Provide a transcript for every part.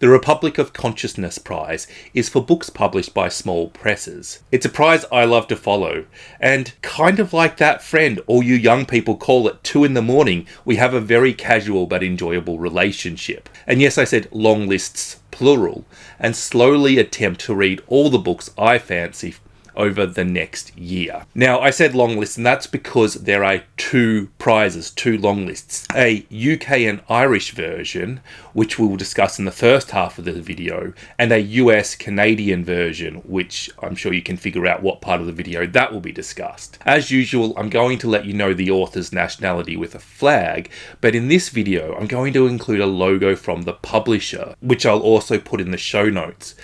The Republic of Consciousness Prize is for books published by small presses. It's a prize I love to follow, and kind of like that friend all you young people call at 2 a.m, we have a very casual but enjoyable relationship. And yes, I said long lists plural, and slowly attempt to read all the books I fancy over the next year. Now, I said long list, and that's because there are 2 prizes, 2 long lists. A UK and Irish version, which we will discuss in the first half of the video, and a US Canadian version, which I'm sure you can figure out what part of the video that will be discussed. As usual, I'm going to let you know the author's nationality with a flag, but in this video, I'm going to include a logo from the publisher, which I'll also put in the show notes.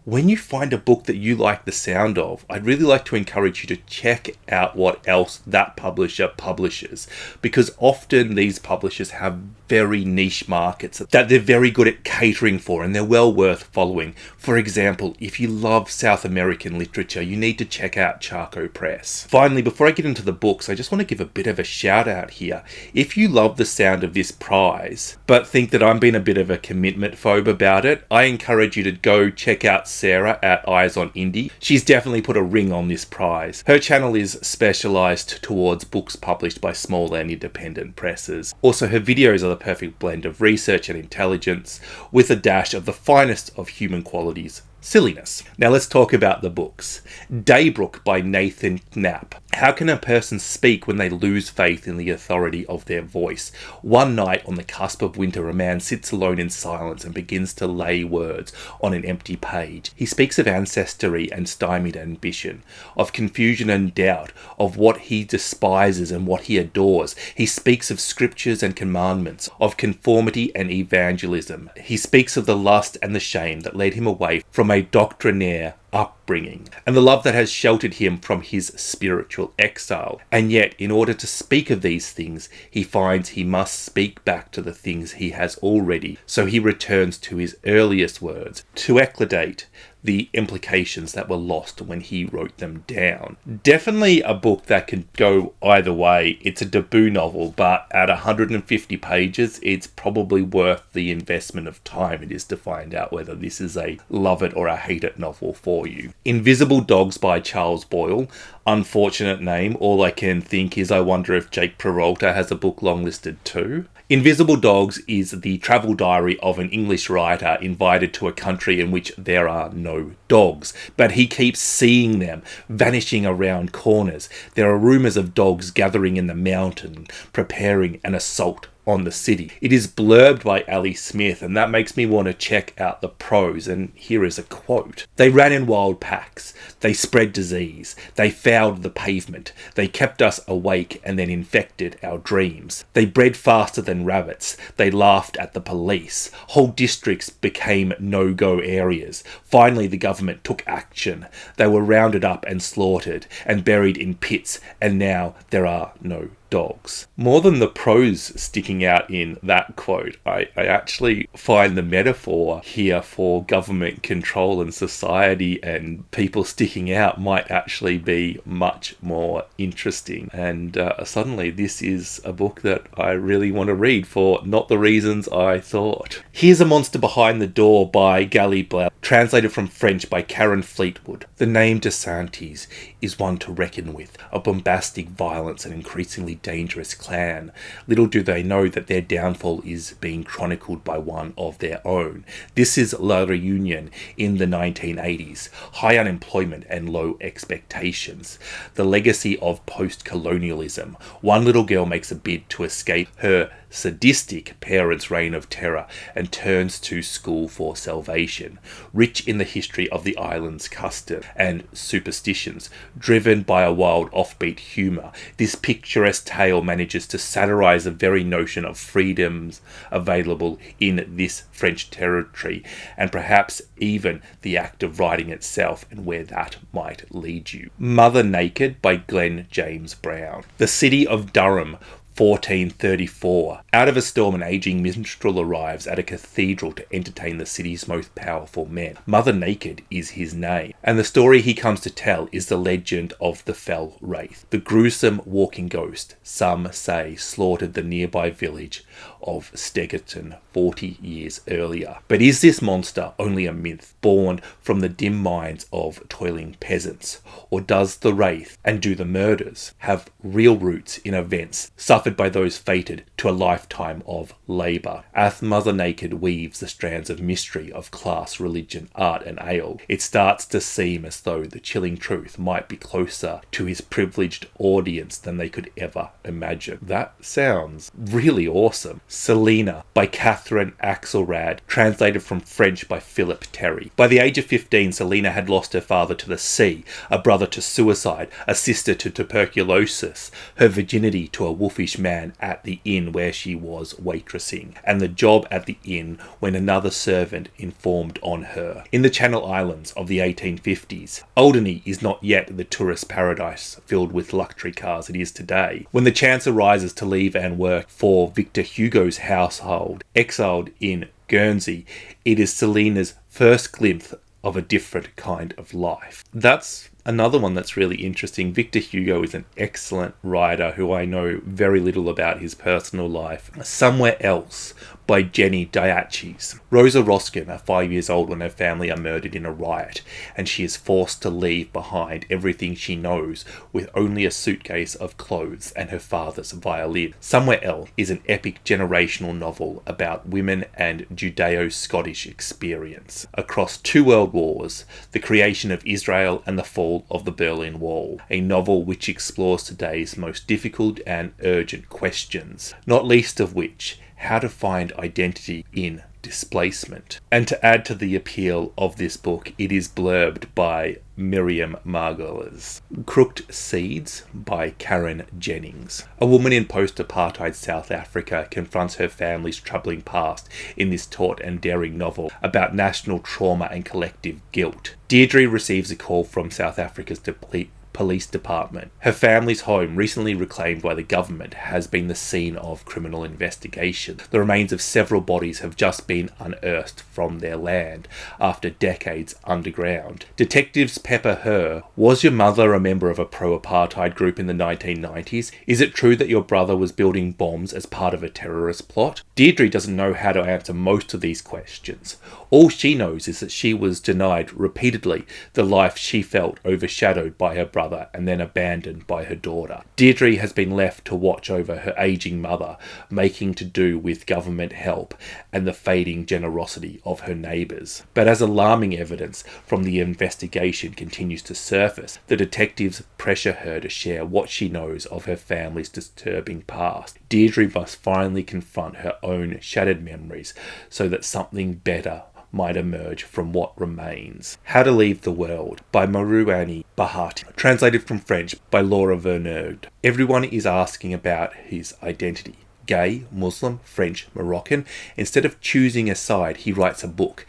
When you find a book that you like the sound of, I'd really like to encourage you to check out what else that publisher publishes, because often these publishers have very niche markets that they're very good at catering for, and they're well worth following. For example, if you love South American literature, you need to check out Charco Press. Finally, before I get into the books, I just want to give a bit of a shout out here. If you love the sound of this prize, but think that I'm being a bit of a commitment phobe about it, I encourage you to go check out Sarah at Eyes on Indie. She's definitely put a ring on this prize. Her channel is specialised towards books published by small and independent presses. Also, her videos are the perfect blend of research and intelligence, with a dash of the finest of human qualities, silliness. Now let's talk about the books. Daybook by Nathan Knapp. How can a person speak when they lose faith in the authority of their voice? One night on the cusp of winter, a man sits alone in silence and begins to lay words on an empty page. He speaks of ancestry and stymied ambition, of confusion and doubt, of what he despises and what he adores. He speaks of scriptures and commandments, of conformity and evangelism. He speaks of the lust and the shame that led him away from a doctrinaire upbringing, and the love that has sheltered him from his spiritual exile. And yet, in order to speak of these things, he finds he must speak back to the things he has already, so he returns to his earliest words, to ecludate the implications that were lost when he wrote them down. Definitely a book that could go either way. It's a debut novel, but at 150 pages, it's probably worth the investment of time it is to find out whether this is a love it or a hate it novel for you. Invisible Dogs by Charles Boyle. Unfortunate name. All I can think is I wonder if Jake Peralta has a book longlisted too. Invisible Dogs is the travel diary of an English writer invited to a country in which there are no dogs, but he keeps seeing them vanishing around corners. There are rumours of dogs gathering in the mountain, preparing an assault on the city. It is blurbed by Ali Smith, and that makes me want to check out the prose, and here is a quote. They ran in wild packs. They spread disease. They fouled the pavement. They kept us awake and then infected our dreams. They bred faster than rabbits. They laughed at the police. Whole districts became no-go areas. Finally, the government took action. They were rounded up and slaughtered and buried in pits, and now there are no dogs. More than the prose sticking out in that quote, I actually find the metaphor here for government control and society and people sticking out might actually be much more interesting. And suddenly this is a book that I really want to read for not the reasons I thought. Here's a Monster Behind the Door by Gaëlle, translated from French by Karen Fleetwood. The name DeSantis is one to reckon with, a bombastic violence and increasingly dangerous clan. Little do they know that their downfall is being chronicled by one of their own. This is La Réunion in the 1980s. High unemployment and low expectations. The legacy of post-colonialism. One little girl makes a bid to escape her sadistic parents' reign of terror and turns to school for salvation. Rich in the history of the island's custom and superstitions, driven by a wild offbeat humour, this picturesque tale manages to satirise the very notion of freedoms available in this French territory, and perhaps even the act of writing itself and where that might lead you. Mother Naked by Glen James Brown. The city of Durham, 1434. Out of a storm, an aging minstrel arrives at a cathedral to entertain the city's most powerful men. Mother Naked is his name, and the story he comes to tell is the legend of the Fell Wraith, the gruesome walking ghost, some say slaughtered the nearby village of Stegerton 40 years earlier. But is this monster only a myth born from the dim minds of toiling peasants? Or does the wraith and do the murders have real roots in events suffered by those fated to a lifetime of labour? As Mother Naked weaves the strands of mystery of class, religion, art and ale, it starts to seem as though the chilling truth might be closer to his privileged audience than they could ever imagine. That sounds really awesome. Célina by Catherine Axelrad, translated from French by Philip Terry. By the age of 15, Célina had lost her father to the sea, a brother to suicide, a sister to tuberculosis, her virginity to a wolfish man at the inn where she was waitressing, and the job at the inn when another servant informed on her. In the Channel Islands of the 1850s, Alderney is not yet the tourist paradise filled with luxury cars it is today. When the chance arises to leave and work for Victor Hugo's household, exiled in Guernsey, it is Célina's first glimpse of a different kind of life. That's another one that's really interesting. Victor Hugo is an excellent writer who I know very little about his personal life. Somewhere Else by Jenni Daiches. Rosa Roskin are 5 years old when her family are murdered in a riot, and she is forced to leave behind everything she knows with only a suitcase of clothes and her father's violin. Somewhere Else is an epic generational novel about women and Judeo-Scottish experience. Across 2 world wars, the creation of Israel and the fall of the Berlin Wall, a novel which explores today's most difficult and urgent questions, not least of which how to find identity in displacement. And to add to the appeal of this book, it is blurbed by Miriam Margolyes. Crooked Seeds by Karen Jennings. A woman in post-apartheid South Africa confronts her family's troubling past in this taut and daring novel about national trauma and collective guilt. Deirdre receives a call from South Africa's police department. Her family's home, recently reclaimed by the government, has been the scene of criminal investigation. The remains of several bodies have just been unearthed from their land after decades underground. Detectives pepper her. Was your mother a member of a pro-apartheid group in the 1990s? Is it true that your brother was building bombs as part of a terrorist plot? Deirdre doesn't know how to answer most of these questions. All she knows is that she was denied repeatedly the life she felt overshadowed by her brother and then abandoned by her daughter. Deirdre has been left to watch over her aging mother, making to do with government help and the fading generosity of her neighbours. But as alarming evidence from the investigation continues to surface, the detectives pressure her to share what she knows of her family's disturbing past. Deirdre must finally confront her own shattered memories so that something better might emerge from what remains. How to Leave the World by Marouane, translated from French by Laura Vergnaud. Everyone is asking about his identity. Gay, Muslim, French, Moroccan. Instead of choosing a side, he writes a book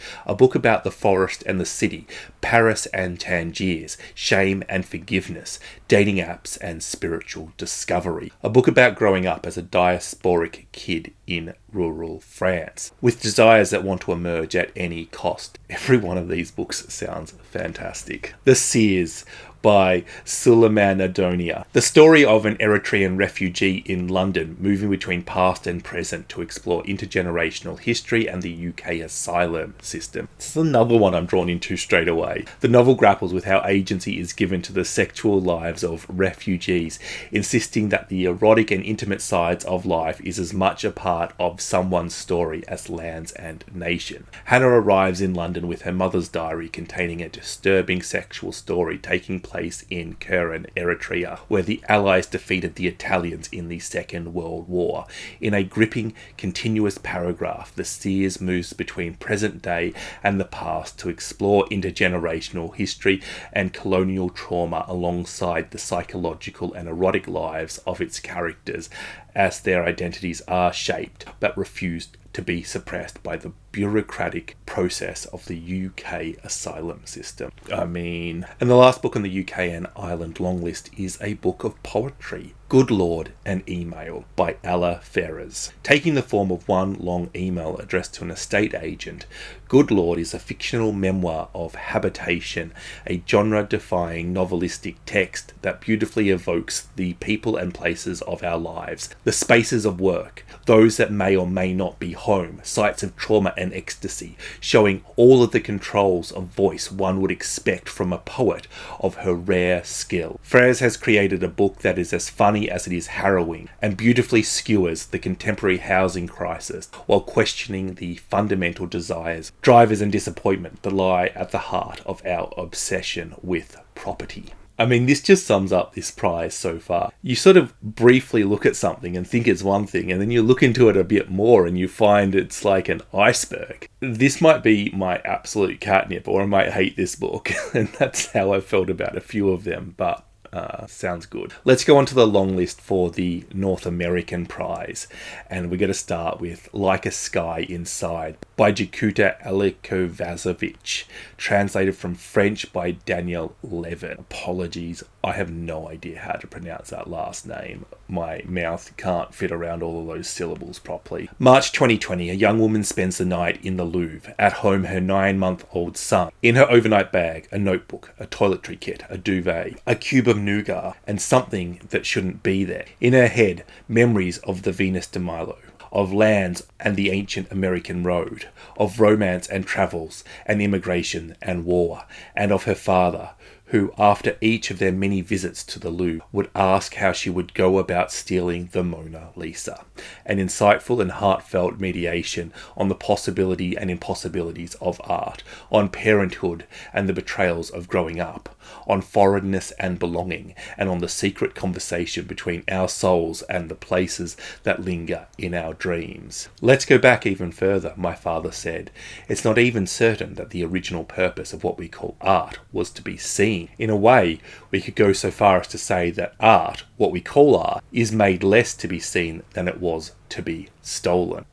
about the forest and the city, Paris and Tangiers, shame and forgiveness, dating apps and spiritual discovery. A book about growing up as a diasporic kid in rural France, with desires that want to emerge at any cost. Every one of these books sounds fantastic. The Seers by Sulaiman Addonia. The story of an Eritrean refugee in London moving between past and present to explore intergenerational history and the UK asylum system. This is another one I'm drawn into straight away. The novel grapples with how agency is given to the sexual lives of refugees, insisting that the erotic and intimate sides of life is as much a part of someone's story as lands and nation. Hannah arrives in London with her mother's diary containing a disturbing sexual story taking place in Keren, Eritrea, where the Allies defeated the Italians in the Second World War. In a gripping, continuous paragraph, the Seers moves between present day and the past to explore intergenerational history and colonial trauma alongside the psychological and erotic lives of its characters as their identities are shaped but refused to be suppressed by the bureaucratic process of the UK asylum system. And the last book on the UK and Ireland long list is a book of poetry, Good Lord, an Email by Ella Ferrers. Taking the form of one long email addressed to an estate agent, Good Lord is a fictional memoir of habitation, a genre-defying novelistic text that beautifully evokes the people and places of our lives, the spaces of work, those that may or may not be home, sites of trauma and ecstasy, showing all of the controls of voice one would expect from a poet of her rare skill. Ferrers has created a book that is as funny as it is harrowing, and beautifully skewers the contemporary housing crisis while questioning the fundamental desires, drivers and disappointment that lie at the heart of our obsession with property. This just sums up this prize so far. You sort of briefly look at something and think it's one thing, and then you look into it a bit more and you find it's like an iceberg. This might be my absolute catnip, or I might hate this book, and that's how I felt about a few of them, but sounds good. Let's go on to the long list for the North American prize, and we're going to start with Like a Sky Inside by Jakuta Alikovazovic, translated from French by Daniel Levin. Apologies, I have no idea how to pronounce that last name. My mouth can't fit around all of those syllables properly. March 2020, a young woman spends the night in the Louvre. At home, her 9-month-old son. In her overnight bag, a notebook, a toiletry kit, a duvet, a cube of nougat, and something that shouldn't be there. In her head, memories of the Venus de Milo, of lands and the ancient American road, of romance and travels, and immigration and war, and of her father, who, after each of their many visits to the Louvre, would ask how she would go about stealing the Mona Lisa. An insightful and heartfelt mediation on the possibility and impossibilities of art, on parenthood and the betrayals of growing up, on foreignness and belonging, and on the secret conversation between our souls and the places that linger in our dreams. Let's go back even further, my father said. It's not even certain that the original purpose of what we call art was to be seen. In a way, we could go so far as to say that art, what we call art, is made less to be seen than it was to be stolen.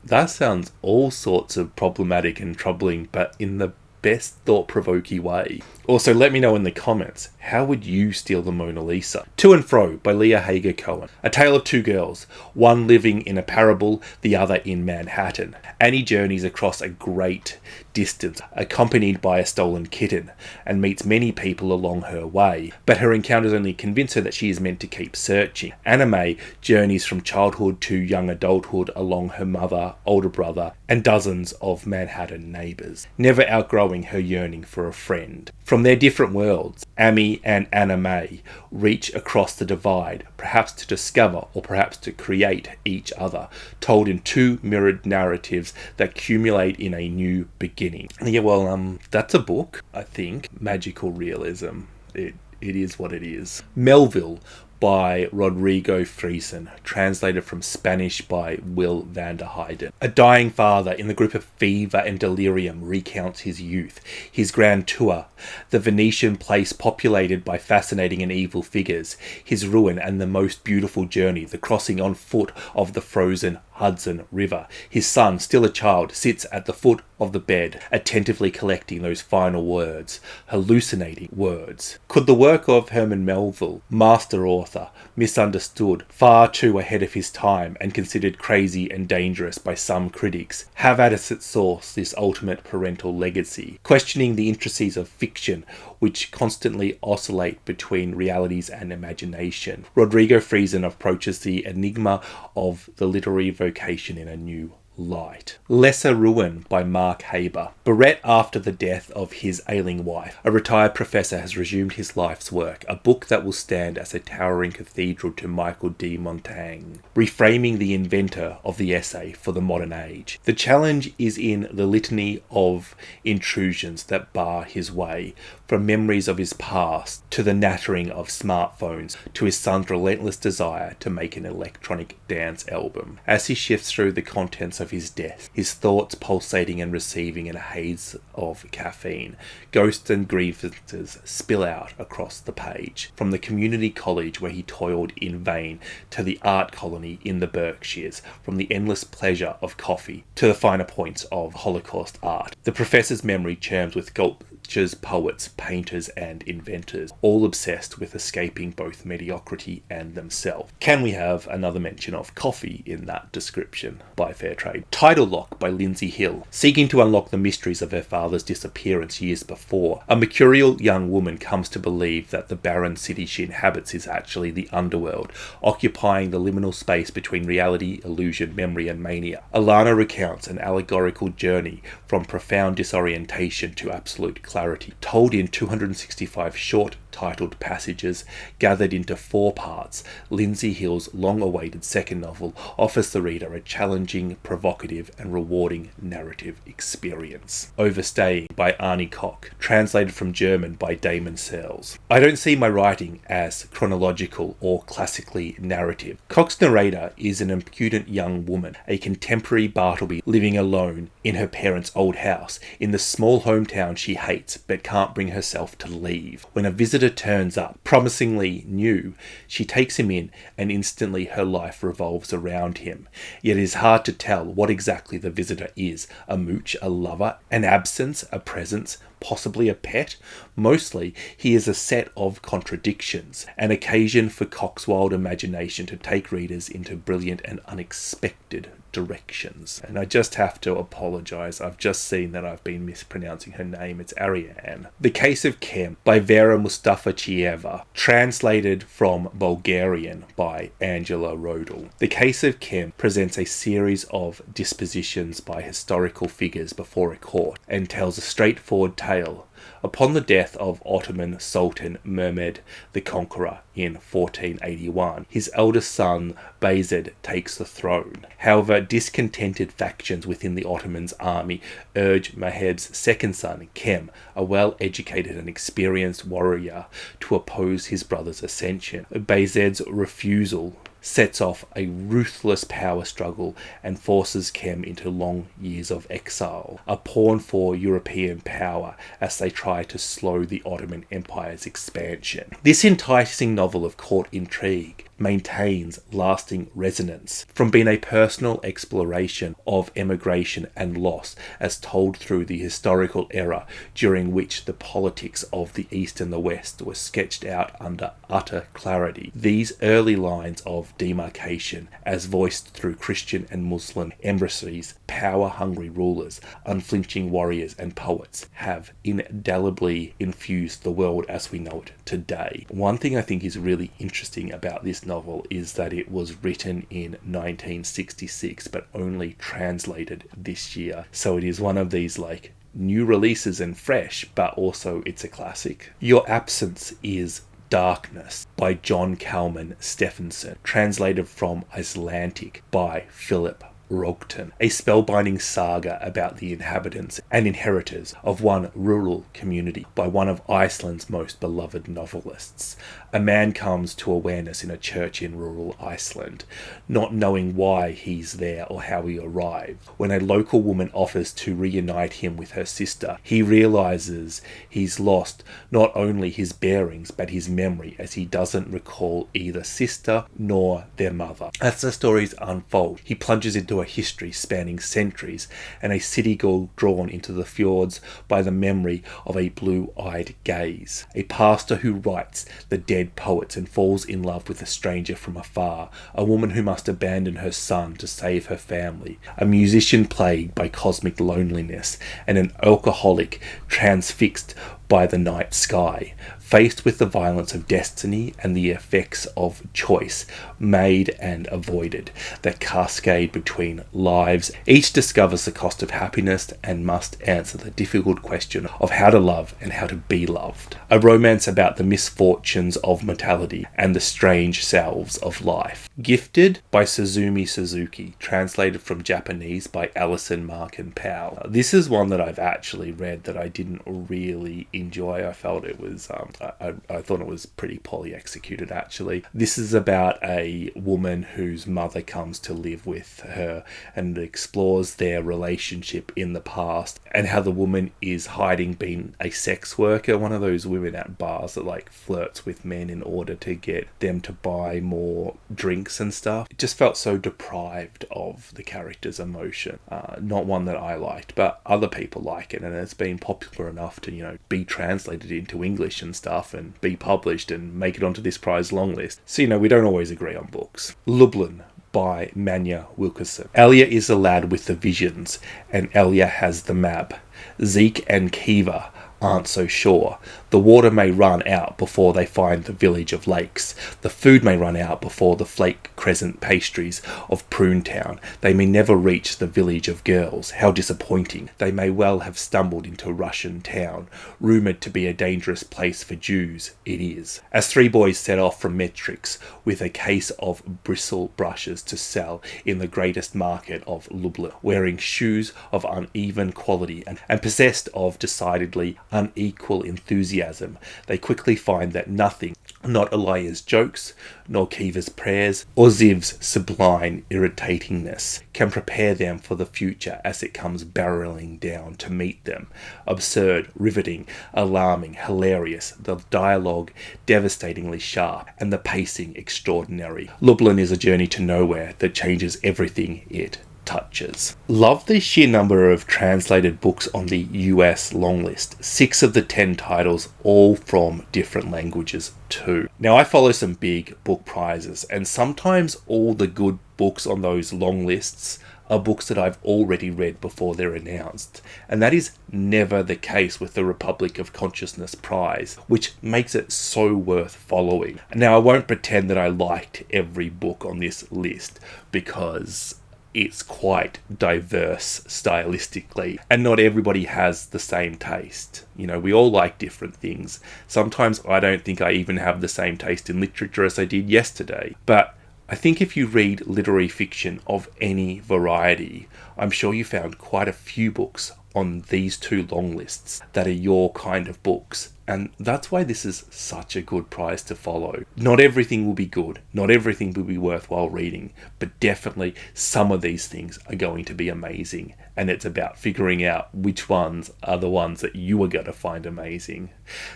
That sounds all sorts of problematic and troubling, but in the best thought-provoking way. Also, let me know in the comments, how would you steal the Mona Lisa? To and Fro by Leah Hager Cohen. A tale of two girls, one living in a parable, the other in Manhattan. Annie journeys across a great distance, accompanied by a stolen kitten, and meets many people along her way, but her encounters only convince her that she is meant to keep searching. Anime journeys from childhood to young adulthood along her mother, older brother, and dozens of Manhattan neighbours, never outgrowing her yearning for a friend. From their different worlds, Amy and Anime reach across the divide, perhaps to discover or perhaps to create each other, told in two mirrored narratives that accumulate in a new beginning. Yeah, well, that's a book, I think. Magical realism. It is what it is. Melville by Rodrigo Friesen, translated from Spanish by Will van der Heijden. A dying father in the grip of fever and delirium recounts his youth, his grand tour, the Venetian place populated by fascinating and evil figures, his ruin and the most beautiful journey, the crossing on foot of the frozen Hudson River. His son, still a child, sits at the foot of the bed, attentively collecting those final words, hallucinating words. Could the work of Herman Melville, master author, misunderstood, far too ahead of his time and considered crazy and dangerous by some critics, have at its source this ultimate parental legacy, questioning the intricacies of fiction which constantly oscillate between realities and imagination? Rodrigo Friesen approaches the enigma of the literary vocation in a new light. Lesser Ruin by Mark Haber. Bereft after the death of his ailing wife, a retired professor has resumed his life's work, a book that will stand as a towering cathedral to Michael de Montaigne, reframing the inventor of the essay for the modern age. The challenge is in the litany of intrusions that bar his way, from memories of his past to the nattering of smartphones to his son's relentless desire to make an electronic dance album. As he shifts through the contents of of his desk, his thoughts pulsating and receiving in a haze of caffeine. Ghosts and grievances spill out across the page, from the community college where he toiled in vain to the art colony in the Berkshires, from the endless pleasure of coffee to the finer points of Holocaust art. The professor's memory churns with sculptors, poets, painters and inventors, all obsessed with escaping both mediocrity and themselves. Can we have another mention of coffee in that description by Fairtrade? Title Lock by Lindsay Hill. Seeking to unlock the mysteries of her father's disappearance years before, a mercurial young woman comes to believe that the barren city she inhabits is actually the underworld, occupying the liminal space between reality, illusion, memory and mania. Alana recounts an allegorical journey from profound disorientation to absolute clarity, told in 265 short, titled passages gathered into 4 parts. Lindsay Hill's long-awaited second novel offers the reader a challenging, provocative and rewarding narrative experience. Overstaying by Arnie Koch, translated from German by Damon Seers. I don't see my writing as chronological or classically narrative. Koch's narrator is an impudent young woman, a contemporary Bartleby living alone in her parents' old house in the small hometown she hates but can't bring herself to leave. When a visitor turns up, promisingly new, she takes him in and instantly her life revolves around him. Yet it is hard to tell what exactly the visitor is: a mooch, a lover, an absence, a presence, possibly a pet. Mostly, he is a set of contradictions, an occasion for Koch's wild imagination to take readers into brilliant and unexpected directions. And I just have to apologise, I've just seen that I've been mispronouncing her name. It's Ariane. The Case of Kem by Vera Mustafachieva, translated from Bulgarian by Angela Rodel. The Case of Kem presents a series of dispositions by historical figures before a court and tells a straightforward tale. Upon the death of Ottoman Sultan Mehmed the Conqueror in 1481, his eldest son Bayezid takes the throne. However, discontented factions within the Ottoman's army urge Mehmed's second son, Kem, a well-educated and experienced warrior, to oppose his brother's ascension. Bayezid's refusal sets off a ruthless power struggle and forces Kem into long years of exile, a pawn for European power as they try to slow the Ottoman Empire's expansion. This enticing novel of court intrigue maintains lasting resonance, from being a personal exploration of emigration and loss as told through the historical era during which the politics of the East and the West were sketched out under utter clarity. These early lines of demarcation, as voiced through Christian and Muslim embassies, power-hungry rulers, unflinching warriors and poets, have indelibly infused the world as we know it today. One thing I think is really interesting about this novel is that it was written in 1966 but only translated this year, so it is one of these like new releases and fresh, but also it's a classic. Your Absence is Darkness by John Kalman Stephenson, translated from Icelandic by Philip Rogton, a spellbinding saga about the inhabitants and inheritors of one rural community by one of Iceland's most beloved novelists. A man comes to awareness in a church in rural Iceland, not knowing why he's there or how he arrived. When a local woman offers to reunite him with her sister, he realizes he's lost not only his bearings but his memory, as he doesn't recall either sister nor their mother. As the stories unfold, he plunges into a history spanning centuries and a city girl drawn into the fjords by the memory of a blue-eyed gaze. A pastor who writes the dead poets and falls in love with a stranger from afar, a woman who must abandon her son to save her family, a musician plagued by cosmic loneliness, and an alcoholic transfixed by the night sky, faced with the violence of destiny and the effects of choice made and avoided that cascade between lives. Each discovers the cost of happiness and must answer the difficult question of how to love and how to be loved. A romance about the misfortunes of mortality and the strange selves of life. Gifted by Suzumi Suzuki, translated from Japanese by Alison Markin Powell. This is one that I've actually read that I didn't really enjoy. I felt it was, I thought it was pretty poorly executed, actually. This is about a woman whose mother comes to live with her and explores their relationship in the past and how the woman is hiding being a sex worker, one of those women at bars that like flirts with men in order to get them to buy more drinks and stuff. It just felt so deprived of the character's emotion. Not one that I liked, but other people like it, and it's been popular enough to, be translated into English and stuff and be published and make it onto this prize long list. So, we don't always agree on books. Lublin by Manya Wilkerson. Elia is a lad with the visions, and Elia has the map. Zeke and Kiva aren't so sure. The water may run out before they find the village of lakes. The food may run out before the flake crescent pastries of Prune Town. They may never reach the village of girls. How disappointing. They may well have stumbled into Russian town, rumoured to be a dangerous place for Jews. It is. As three boys set off from Metrix with a case of bristle brushes to sell in the greatest market of Lublin, wearing shoes of uneven quality and possessed of decidedly unequal enthusiasm, they quickly find that nothing, not Elia's jokes, nor Kiva's prayers, or Ziv's sublime irritatingness, can prepare them for the future as it comes barreling down to meet them. Absurd, riveting, alarming, hilarious, the dialogue devastatingly sharp, and the pacing extraordinary. Lublin is a journey to nowhere that changes everything it touches. Love the sheer number of translated books on the US long list. 6 of the 10 titles, all from different languages too. Now, I follow some big book prizes, and sometimes all the good books on those long lists are books that I've already read before they're announced. And that is never the case with the Republic of Consciousness prize, which makes it so worth following. Now, I won't pretend that I liked every book on this list, because it's quite diverse stylistically, and not everybody has the same taste. We all like different things. Sometimes I don't think I even have the same taste in literature as I did yesterday. But I think if you read literary fiction of any variety, I'm sure you found quite a few books on these 2 long lists that are your kind of books. And that's why this is such a good prize to follow. Not everything will be good. Not everything will be worthwhile reading. But definitely some of these things are going to be amazing. And it's about figuring out which ones are the ones that you are going to find amazing.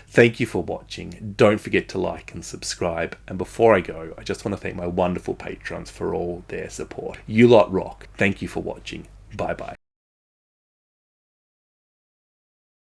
Thank you for watching. Don't forget to like and subscribe. And before I go, I just want to thank my wonderful patrons for all their support. You lot rock. Thank you for watching. Bye bye.